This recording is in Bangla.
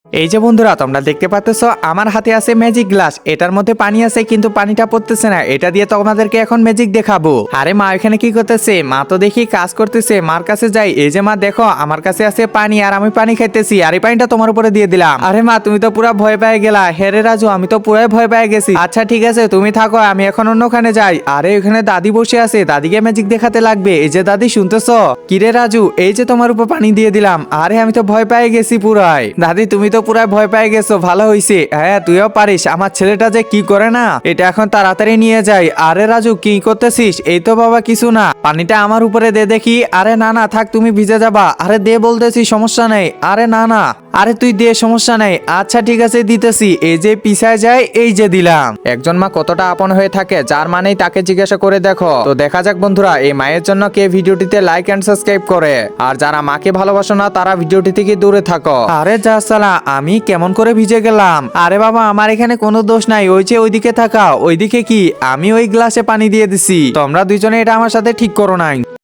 এই যে বন্ধুরা তোমরা দেখতে পাচ্তেছো আমার হাতে আছে ম্যাজিক গ্লাস, এটার মধ্যে পানি আছে কিন্তু পানিটা পড়তেছে না। এটা দিয়ে তোমাদেরকে এখন ম্যাজিক দেখাবো। আরে মা এখানে কি করতেছে? মা তো দেখি কাজ করতেছে। মার কাছে যাই। এই যে মা দেখো আমার কাছে আছে পানি আর আমি পানি খাইতেছি, আর এই পানিটা তোমার উপরে দিয়ে দিলাম। আরে মা তুমি তো পুরো ভয় পেয়ে গেলা। হেরে রাজু আমি তো পুরাই ভয় পেয়ে গেছি। আচ্ছা ঠিক আছে তুমি থাকো, আমি এখন অন্যখানে যাই। আরে ওখানে দাদি বসে আছে, দাদিকে ম্যাজিক দেখাতে লাগবে। এই যে দাদি শুনতেছো? কিরে রাজু এই যে তোমার উপর পানি দিয়ে দিলাম। আরে আমি তো ভয় পেয়ে গেছি পুরাই। দাদি তুমি তো পুরাই ভয় পেয়ে গেছো, ভালো হইছে। হ্যাঁ তুইও পারিস। আমার ছেলেটা যে কি করে না, এটা এখন তাড়াতাড়ি নিয়ে যাই। আরে রাজু কি করতেছিস? এই তো বাবা কিছু না, পানিটা আমার উপরে দে দেখি। আরে না না থাক, তুমি ভিজে যাবা। আরে দে বলতেছি, সমস্যা নেই। আরে না না, আরে তুই দে, সমস্যা নেই। আচ্ছা ঠিক আছে দিতেছি। এই যে পিছায় যায়, এই যে দিলাম। একজন মা কতটা আপন হয়ে থাকে, যার মানেই তাকে জিজ্ঞাসা করে দেখো। তো দেখা যাক বন্ধুরা এই মায়ের জন্য কে ভিডিওটিতে লাইক এন্ড সাবস্ক্রাইব করে। আর যারা মাকে ভালোবাসো না তারা ভিডিওটি থেকে দূরে থাকো। আরে যা সালা, আমি কেমন করে ভিজে গেলাম? আরে বাবা আমার এখানে কোনো দোষ নাই। ওই যে ওইদিকে থাকা, ওইদিকে কি আমি ওই গ্লাসে পানি দিয়ে দিছি। তোমরা দুইজনে এটা আমার সাথে ঠিক করো নাই।